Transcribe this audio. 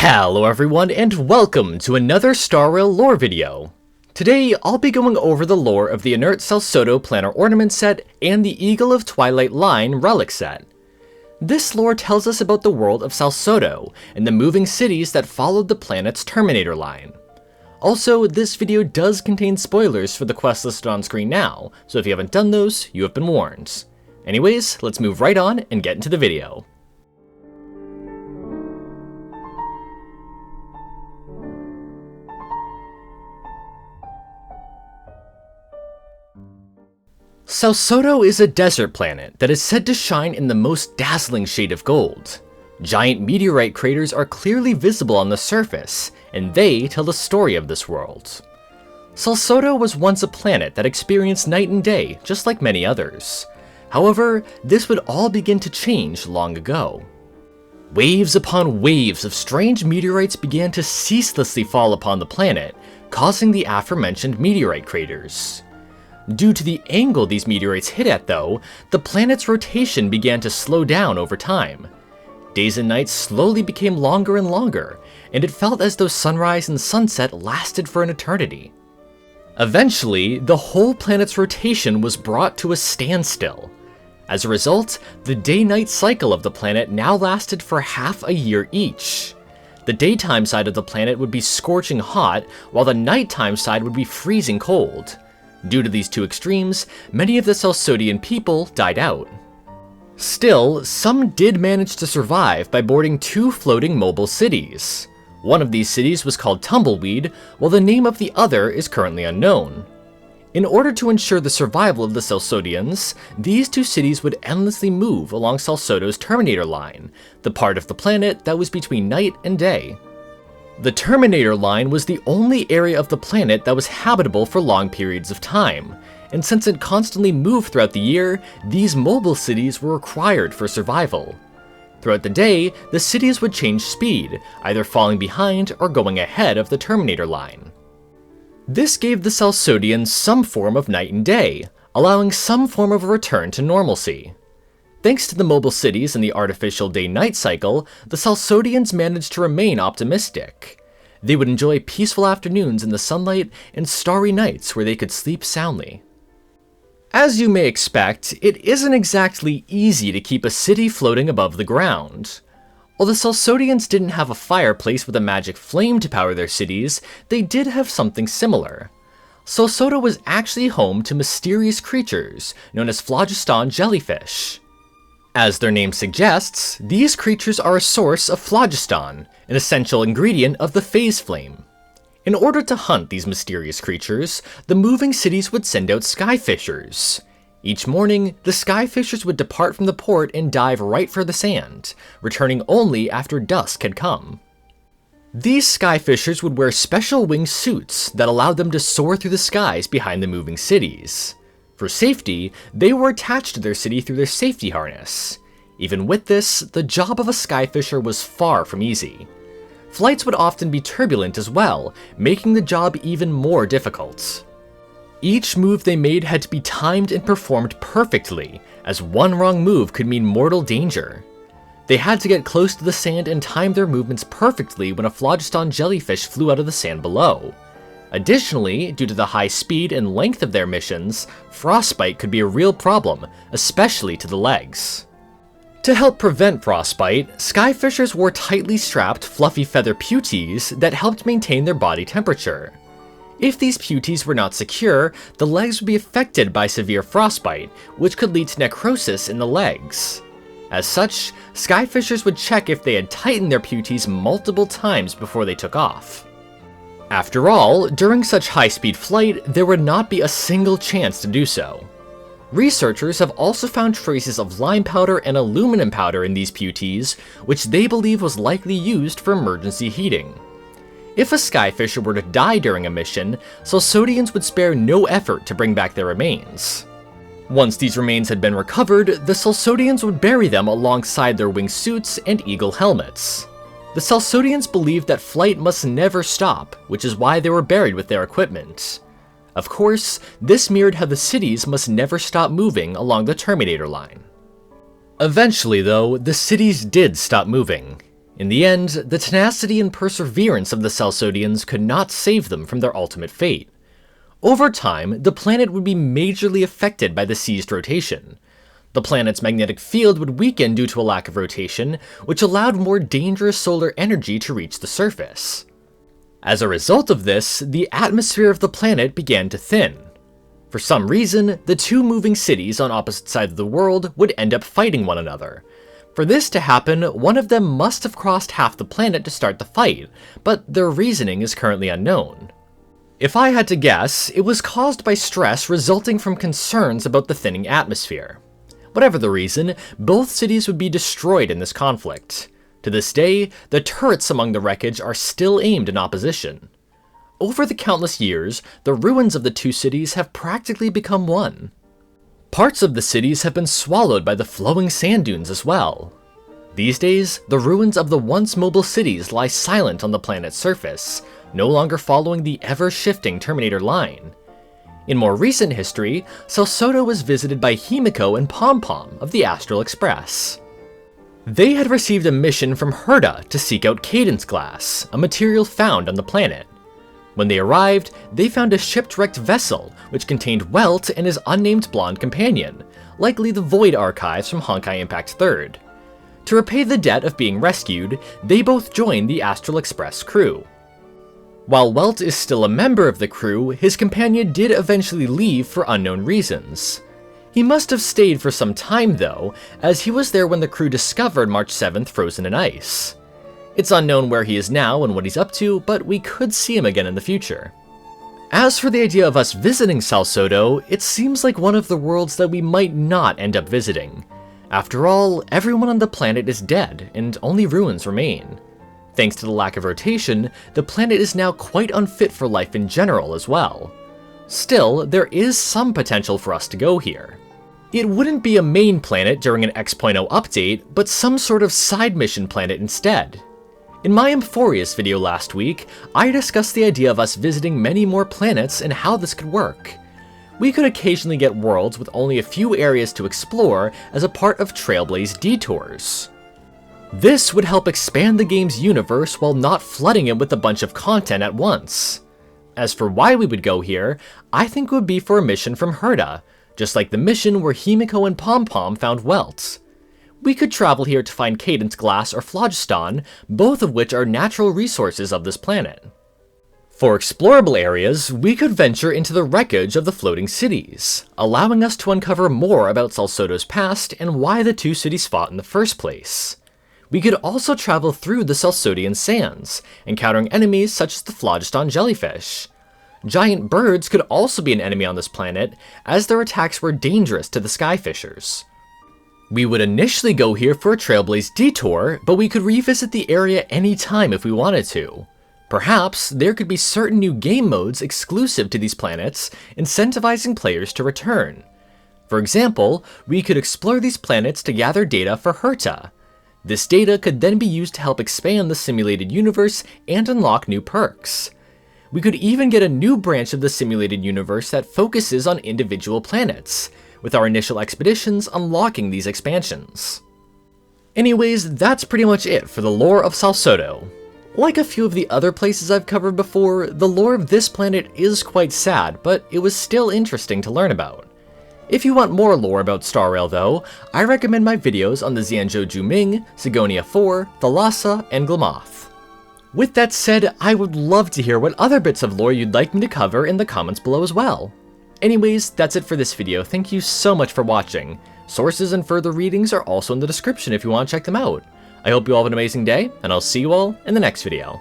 Hello everyone, and welcome to another Star Rail lore video. Today, I'll be going over the lore of the Inert Salsotto Planner Ornament set and the Eagle of Twilight Line Relic set. This lore tells us about the world of Salsotto and the moving cities that followed the planet's Terminator Line. Also, this video does contain spoilers for the quest listed on screen now, so if you haven't done those, you have been warned. Anyways, let's move right on and get into the video. Salsotto is a desert planet that is said to shine in the most dazzling shade of gold. Giant meteorite craters are clearly visible on the surface, and they tell the story of this world. Salsotto was once a planet that experienced night and day, just like many others. However, this would all begin to change long ago. Waves upon waves of strange meteorites began to ceaselessly fall upon the planet, causing the aforementioned meteorite craters. Due to the angle these meteorites hit at though, the planet's rotation began to slow down over time. Days and nights slowly became longer and longer, and it felt as though sunrise and sunset lasted for an eternity. Eventually, the whole planet's rotation was brought to a standstill. As a result, the day-night cycle of the planet now lasted for half a year each. The daytime side of the planet would be scorching hot, while the nighttime side would be freezing cold. Due to these two extremes, many of the Salsottian people died out. Still, some did manage to survive by boarding two floating mobile cities. One of these cities was called Tumbleweed, while the name of the other is currently unknown. In order to ensure the survival of the Salsottians, these two cities would endlessly move along Salsotto's Terminator Line, the part of the planet that was between night and day. The Terminator Line was the only area of the planet that was habitable for long periods of time, and since it constantly moved throughout the year, these mobile cities were required for survival. Throughout the day, the cities would change speed, either falling behind or going ahead of the Terminator Line. This gave the Salsottians some form of night and day, allowing some form of a return to normalcy. Thanks to the mobile cities and the artificial day-night cycle, the Salsottians managed to remain optimistic. They would enjoy peaceful afternoons in the sunlight and starry nights where they could sleep soundly. As you may expect, it isn't exactly easy to keep a city floating above the ground. While the Salsottians didn't have a fireplace with a magic flame to power their cities, they did have something similar. Salsotto was actually home to mysterious creatures known as phlogiston jellyfish. As their name suggests, these creatures are a source of phlogiston, an essential ingredient of the phase flame. In order to hunt these mysterious creatures, the moving cities would send out Skyfishers. Each morning, the Skyfishers would depart from the port and dive right for the sand, returning only after dusk had come. These Skyfishers would wear special wing suits that allowed them to soar through the skies behind the moving cities. For safety, they were attached to their city through their safety harness. Even with this, the job of a Skyfisher was far from easy. Flights would often be turbulent as well, making the job even more difficult. Each move they made had to be timed and performed perfectly, as one wrong move could mean mortal danger. They had to get close to the sand and time their movements perfectly when a phlogiston jellyfish flew out of the sand below. Additionally, due to the high speed and length of their missions, frostbite could be a real problem, especially to the legs. To help prevent frostbite, Skyfishers wore tightly strapped, fluffy feather puties that helped maintain their body temperature. If these puties were not secure, the legs would be affected by severe frostbite, which could lead to necrosis in the legs. As such, Skyfishers would check if they had tightened their puties multiple times before they took off. After all, during such high-speed flight, there would not be a single chance to do so. Researchers have also found traces of lime powder and aluminum powder in these puties, which they believe was likely used for emergency heating. If a Skyfisher were to die during a mission, Salsottians would spare no effort to bring back their remains. Once these remains had been recovered, the Salsottians would bury them alongside their wingsuits and eagle helmets. The Salsottians believed that flight must never stop, which is why they were buried with their equipment. Of course, this mirrored how the cities must never stop moving along the Terminator Line. Eventually though, the cities did stop moving. In the end, the tenacity and perseverance of the Salsottians could not save them from their ultimate fate. Over time, the planet would be majorly affected by the seized rotation. The planet's magnetic field would weaken due to a lack of rotation, which allowed more dangerous solar energy to reach the surface. As a result of this, the atmosphere of the planet began to thin. For some reason, the two moving cities on opposite sides of the world would end up fighting one another. For this to happen, one of them must have crossed half the planet to start the fight, but their reasoning is currently unknown. If I had to guess, it was caused by stress resulting from concerns about the thinning atmosphere. Whatever the reason, both cities would be destroyed in this conflict. To this day, the turrets among the wreckage are still aimed in opposition. Over the countless years, the ruins of the two cities have practically become one. Parts of the cities have been swallowed by the flowing sand dunes as well. These days, the ruins of the once mobile cities lie silent on the planet's surface, no longer following the ever-shifting Terminator Line. In more recent history, Salsotto was visited by Himiko and Pom Pom of the Astral Express. They had received a mission from Herta to seek out cadence glass, a material found on the planet. When they arrived, they found a shipwrecked vessel which contained Welt and his unnamed blonde companion, likely the Void archives from Honkai Impact 3rd. To repay the debt of being rescued, they both joined the Astral Express crew. While Welt is still a member of the crew, his companion did eventually leave for unknown reasons. He must have stayed for some time though, as he was there when the crew discovered March 7th frozen in ice. It's unknown where he is now and what he's up to, but we could see him again in the future. As for the idea of us visiting Salsotto, it seems like one of the worlds that we might not end up visiting. After all, everyone on the planet is dead, and only ruins remain. Thanks to the lack of rotation, the planet is now quite unfit for life in general as well. Still, there is some potential for us to go here. It wouldn't be a main planet during an X.0 update, but some sort of side mission planet instead. In my Amphorius video last week, I discussed the idea of us visiting many more planets and how this could work. We could occasionally get worlds with only a few areas to explore as a part of Trailblaze detours. This would help expand the game's universe while not flooding it with a bunch of content at once. As for why we would go here, I think it would be for a mission from Herta, just like the mission where Himiko and Pom Pom found Welt. We could travel here to find cadence glass or phlogiston, both of which are natural resources of this planet. For explorable areas, we could venture into the wreckage of the floating cities, allowing us to uncover more about Salsotto's past and why the two cities fought in the first place. We could also travel through the Salsottian sands, encountering enemies such as the phlogiston jellyfish. Giant birds could also be an enemy on this planet, as their attacks were dangerous to the Skyfishers. We would initially go here for a Trailblaze detour, but we could revisit the area anytime if we wanted to. Perhaps there could be certain new game modes exclusive to these planets, incentivizing players to return. For example, we could explore these planets to gather data for Herta. This data could then be used to help expand the simulated universe and unlock new perks. We could even get a new branch of the simulated universe that focuses on individual planets, with our initial expeditions unlocking these expansions. Anyways, that's pretty much it for the lore of Salsotto. Like a few of the other places I've covered before, the lore of this planet is quite sad, but it was still interesting to learn about. If you want more lore about Star Rail though, I recommend my videos on the Xianzhou Juming, Sigonia 4, Thalassa, and Glamoth. With that said, I would love to hear what other bits of lore you'd like me to cover in the comments below as well. Anyways, that's it for this video. Thank you so much for watching. Sources and further readings are also in the description if you want to check them out. I hope you all have an amazing day, and I'll see you all in the next video.